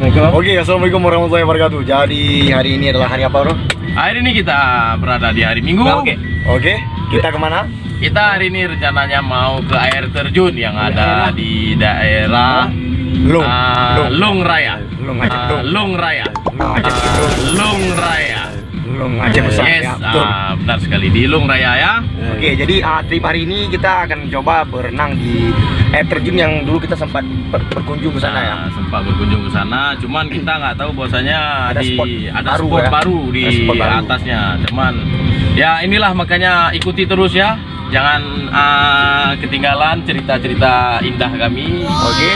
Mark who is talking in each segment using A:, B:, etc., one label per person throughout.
A: Oke, assalamualaikum warahmatullahi wabarakatuh. Jadi hari ini adalah hari apa, bro?
B: Hari ini kita berada di hari Minggu.
A: Oke, kita kemana?
B: Kita hari ini rencananya mau ke air terjun yang ada di daerah Lung Raya. Lung Raya.
A: Lung Aceh besar.
B: Yes,
A: Ya, betul.
B: benar sekali di Lung Raya ya.
A: Oke, jadi trip hari ini kita akan coba berenang di air terjun yang dulu kita sempat berkunjung ke sana ya.
B: Sempat berkunjung ke sana, cuman kita nggak tahu bahwasanya
A: Ada spot
B: baru di atasnya. Cuman ya inilah makanya ikuti terus ya. Jangan ketinggalan cerita-cerita indah kami.
A: Oke.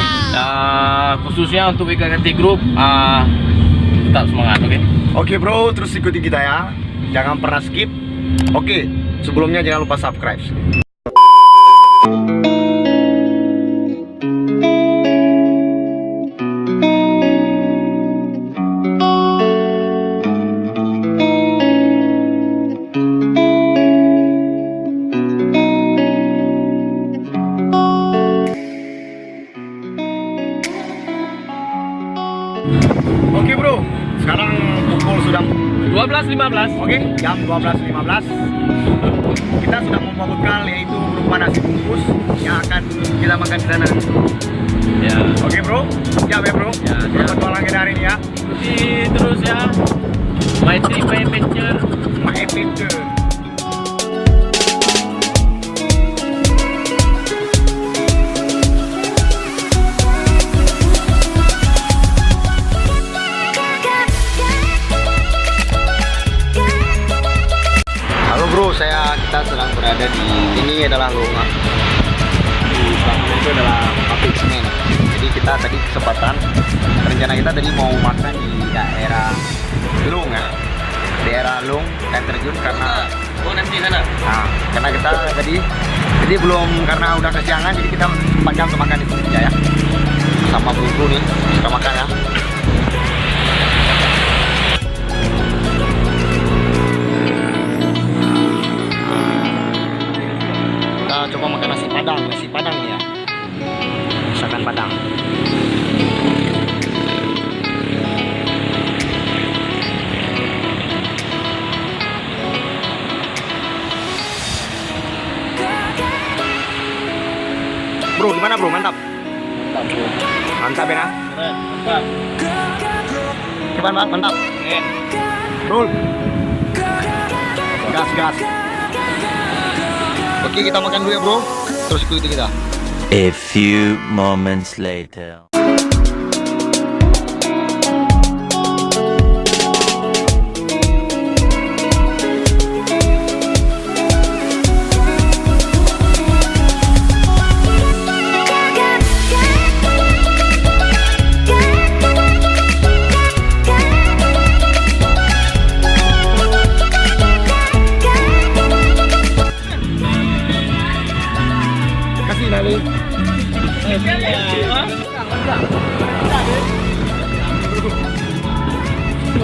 B: Khususnya untuk IKKT Group, tetap semangat, oke?
A: Oke, bro, terus ikuti kita ya. Jangan pernah skip. Oke, sebelumnya jangan lupa subscribe. Oke, bro, sekarang pukul sudah
B: 12.15.
A: Oke, jam 12.15. Kita sudah membawa bekal, yaitu berupa nasi bungkus yang akan kita makan di sana.
B: Ya.
A: Oke, bro, siap ya, bro?
B: Ya, siap.
A: Petualangan kita hari ini ya.
B: Ikuti terus ya. My Trip, My Adventure.
A: My Adventure. Kita sedang berada di ini adalah Lung. Di belakang itu adalah pabrik semen. Jadi kita tadi kesempatan rencana kita tadi mau makan di daerah Lung ya. Daerah Lung air terjun karena
B: nanti sana.
A: Nah, karena kita tadi jadi belum karena udah kesiangan jadi kita 4 jam makan di sini aja ya. Sama bro nih kita makan ya. Coba makan nasi padang ya, masakan Padang. Bro, gimana bro? Mantap? Mantap ya?
B: Mantap.
A: Gimana, mantap? Bro, gas. Oke, kita makan dulu ya bro, terus ikuti kita.
C: A few moments later.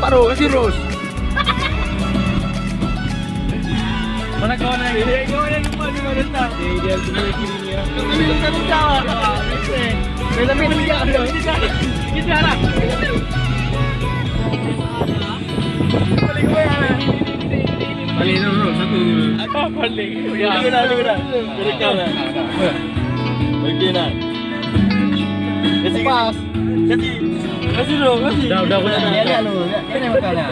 A: Paruh, kasih Ros.
B: Mana kawan lagi? Kawan yang lupa di mana tak? Dia sebelah kirinya. Kita tak jawab. Tapi dia ada. Ini cara. Balik ke mana? Balik dulu satu. Apa balik? Ya. Lihat. Direkam. Bagian. Pas. Kasih dong, kasih. Udah aku lihat lu. Ini makannya.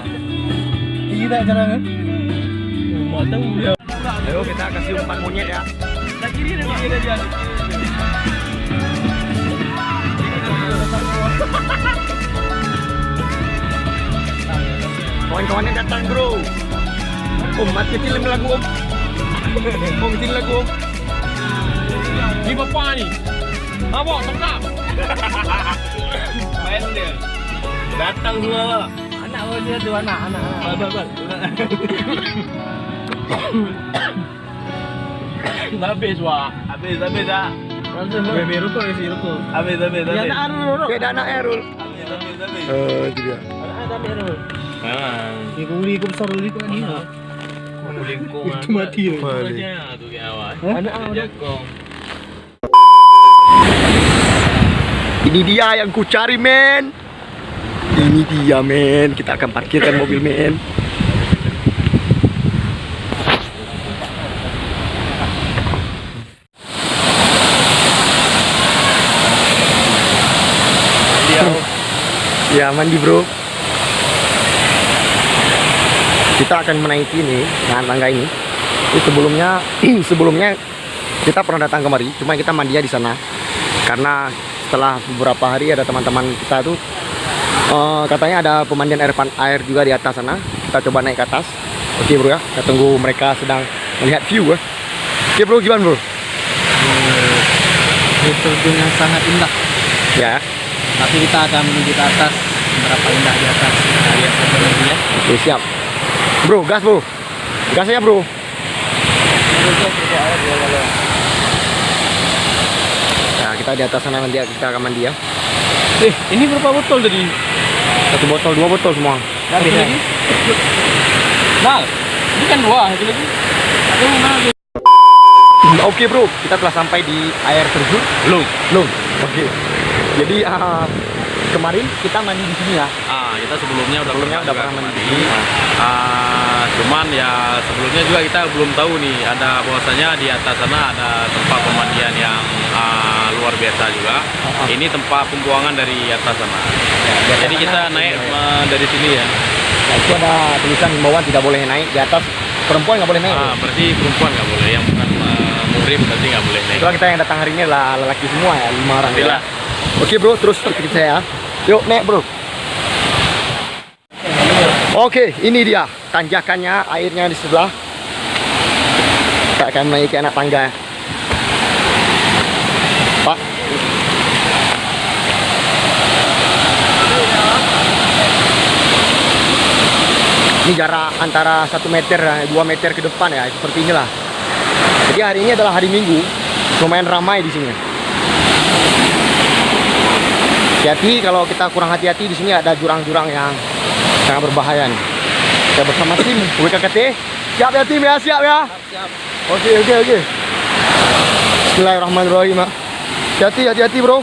B: Ini kita caranya. Mau tahu ya.
A: Ayo kita kasih umpan monyet ya.
B: Dah kiri aja.
A: Kawan-kawannya datang bro. Mat kecil yang lagu om. Kecil lagu om.
B: Ni apa ni? Apa tangkap? Main dia. Datang dua. Anak dia tu anak. Bal. Habis wah. Habis dah. Langsung rokok isi rokok. Habis. Ya anak Arul.
A: Beda anak Arul.
B: Habis.
A: Itu dia.
B: Anak Arul.
A: Ini kuli besar dulu kan ni.
B: Lingkungan.
A: Itu mati tu.
B: Tu ke awal. Anak Arul.
A: Ini dia yang ku cari men. Ini dia men, kita akan parkirkan mobil men. Ya mandi bro. Kita akan menaiki nih tangga ini. Ini sebelumnya kita pernah datang kemari, cuma kita mandinya di sana. Karena setelah beberapa hari ada teman-teman kita tuh katanya ada pemandian air juga di atas sana. Kita coba naik ke atas. Oke bro ya, kita tunggu mereka sedang melihat view ya. Oke bro, gimana bro?
B: Terjun yang sangat indah.
A: Ya.
B: Tapi kita akan menuju ke atas. Berapa indah di atas. Kita lihat nanti ya.
A: Oke siap. Bro, gas bro. Gas ya bro. Nah, kita di atas sana nanti kita akan mandi ya.
B: Ini berapa botol tadi?
A: 1 botol, 2 botol semua.
B: Nah, beda. Nah, ini kan 2, satu lagi. Ada mana lagi?
A: Oke bro, kita telah sampai di air terjun. Belum. Oke. Jadi kemarin kita mandi di sini ya.
B: Kita sebelumnya udah
A: pernah mandi.
B: Cuman ya sebelumnya juga kita belum tahu nih ada bahwasanya di atas sana ada tempat pemandian yang luar biasa juga. Ini tempat pembuangan dari atas sana. Jadi kita naik dari sini ya.
A: Nah, itu ada tulisan himbauan tidak boleh naik di atas. Perempuan nggak boleh naik.
B: Berarti perempuan nggak boleh, yang bukan muhrim berarti nggak boleh naik.
A: Itulah kita yang datang hari ini adalah lelaki semua ya, 5 orang.
B: Alhamdulillah.
A: Oke bro, terus ikutin saya. Yuk naik bro. Oke, ini dia tanjakannya, airnya di sebelah. Kita akan menaiki anak tangga. Pak. Ini jarak antara 1 meter, 2 meter ke depan ya, seperti inilah. Jadi hari ini adalah hari Minggu, lumayan ramai di sini. Hati-hati kalau kita kurang hati-hati, di sini ada jurang-jurang yang sangat berbahaya nih. Kita bersama tim WKKT. Siap ya tim ya, siap ya.
B: Siap.
A: Oke. Bismillahirrahmanirrahim. Hati-hati bro.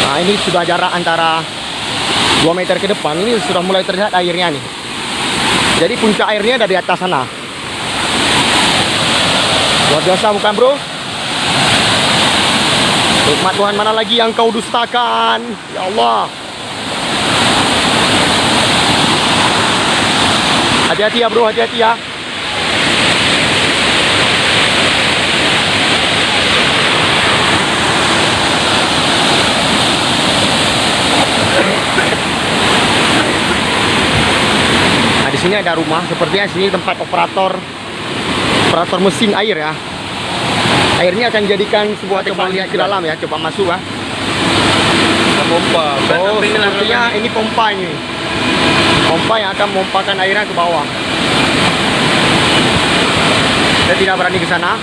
A: Nah ini sudah jarak antara 2 meter ke depan. Ini sudah mulai terlihat airnya nih. Jadi puncak airnya dari atas sana. Luar biasa bukan bro? Nikmat Tuhan mana lagi yang kau dustakan? Ya Allah. Hati-hati ya bro, hati-hati ya. Nah di sini ada rumah, sepertinya sini tempat operator mesin air ya. Airnya akan jadikan sebuah coba lihat ke dalam ya, coba masuk ya.
B: Pompa.
A: Oh, sepertinya ini pompa ini. Pompa yang akan memompakan airnya ke bawah. Saya tidak berani ke sana.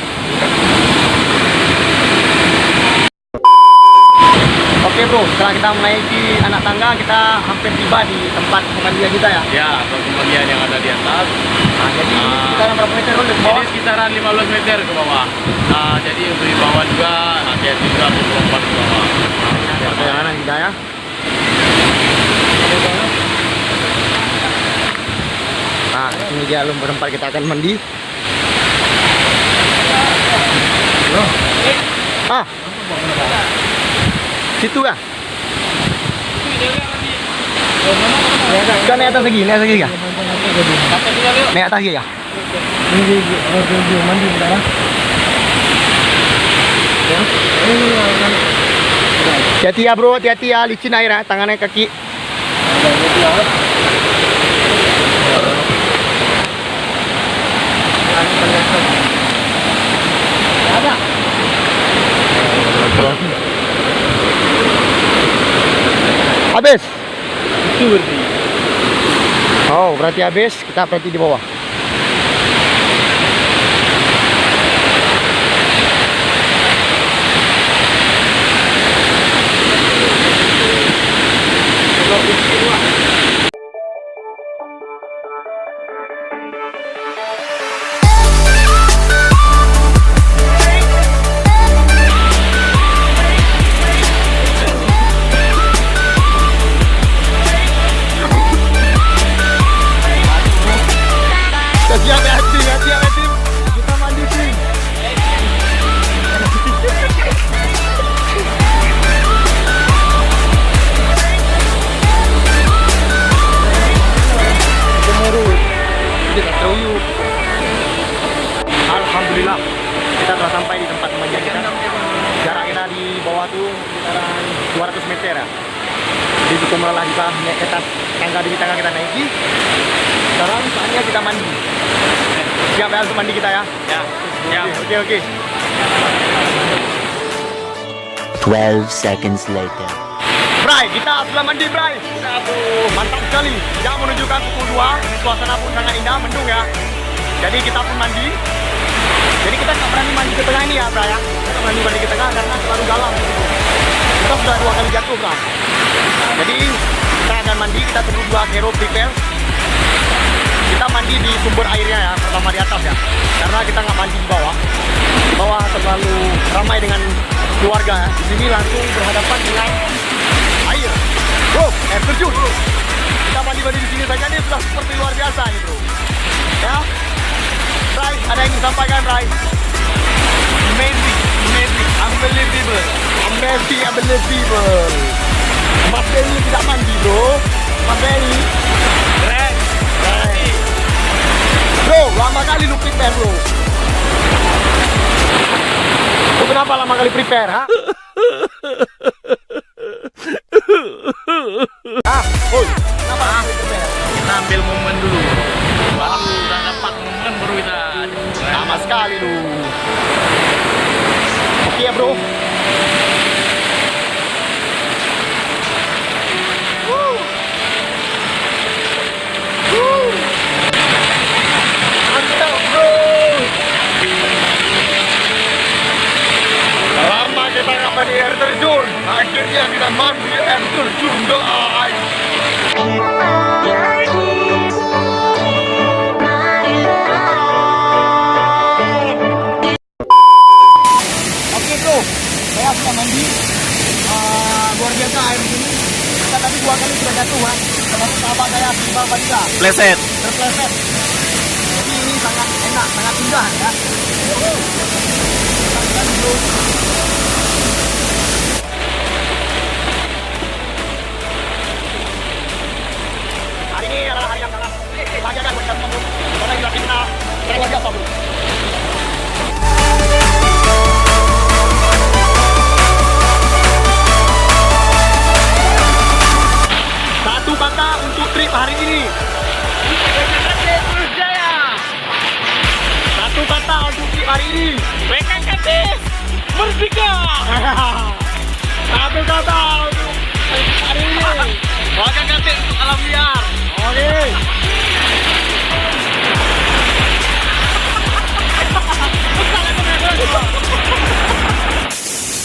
A: Oke bro, setelah kita menaiki anak tangga, kita hampir tiba di tempat pemandian kita ya.
B: Ya, tempat pemandian yang ada di atas.
A: Nah, jadi sekitaran berapa meter bro, ke bawah?
B: Jadi sekitaran 15 meter ke bawah. Nah, jadi untuk di bawah juga hati-hati juga untuk lompat ke bawah.
A: Perjalanan kita ya. Nah, di sini dia belum berempat, kita akan mandi. Situ kah? Kan naik atas lagi kah? Naik atas lagi kah? Mandi bentar. Hati-hati ya bro, hati-hati ya, licin air ya, tangannya kaki. Habis?
B: Itu berarti.
A: Oh, berarti habis, kita berarti di bawah. udah naik ke atas tangga demi tangga kita naiki. Sekarang saatnya kita mandi. Siap ya untuk mandi kita ya?
B: Ya. Ya.
A: Oke.
C: 12 seconds later.
A: Bray, kita sudah mandi, Bray. Aduh, mantap sekali. Jam menunjukkan pukul 2, suasana pun sangat indah, mendung ya. Jadi kita pun mandi. Jadi kita nggak berani mandi ke tengah ini ya, Bray ya. Kita nggak berani mandi ke tengah karena terlalu dalam. Kita sudah 2 kali jatuh, Bray. Jadi kita akan mandi, kita tunggu 2 hero prepare. Kita mandi di sumber airnya ya, pertama di atas ya. Karena kita nggak mandi di bawah. Di bawah terlalu ramai dengan keluarga ya. Di sini langsung berhadapan dengan air. Bro, air terjun. Kita mandi-mandi di sini saja, ini sudah seperti luar biasa nih, bro. Ya. Bray, ada yang ingin sampaikan, Bray?
B: Amazing, unbelievable.
A: Unbelievable. Mas Benny tidak mandi, bro. Mas Benny.
B: Keren.
A: Bro, lama kali lu prepare, bro. Lu kenapa lama kali prepare, ha? Woi, kenapa lama kali prepare?
B: Kita ambil momen dulu. Baru udah dapat momen baru kita.
A: Lama sekali lu. Oke ya, bro. Mantap, bro. Lama kita nggak mandi air terjun. Akhirnya kita mandi air terjun, guys. Oke, bro, saya sudah mandi. Luar biasa air di sini. Kita tadi 2 kali sudah jatuh, ha. Termasuk sahabat saya, Bima Fadila.
B: Pleset.
A: Terpleset. Jadi ini sangat enak, sangat indah ya. Sangat bro. Hari ini adalah hari yang sangat bahagia buat kita semua, bro. Karena kita luar biasa, bro. Satu kata untuk trip hari ini. Satu kata untuk trip hari ini.
B: BKKT Merdeka.
A: Satu kata untuk hari ini.
B: BKKT untuk alam liar.
A: Oke.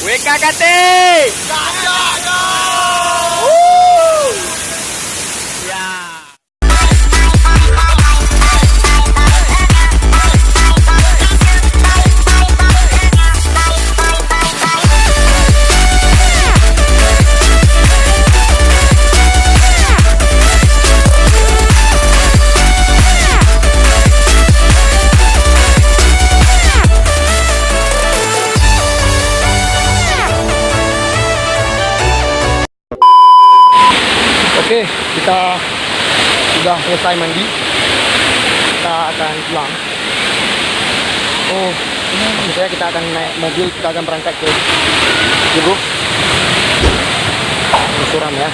B: WKKT.
A: Oke, kita sudah selesai mandi. Kita akan pulang. Oh, ini saya kita akan naik mobil, kita akan berangkat ke Jeruk. Suram ya.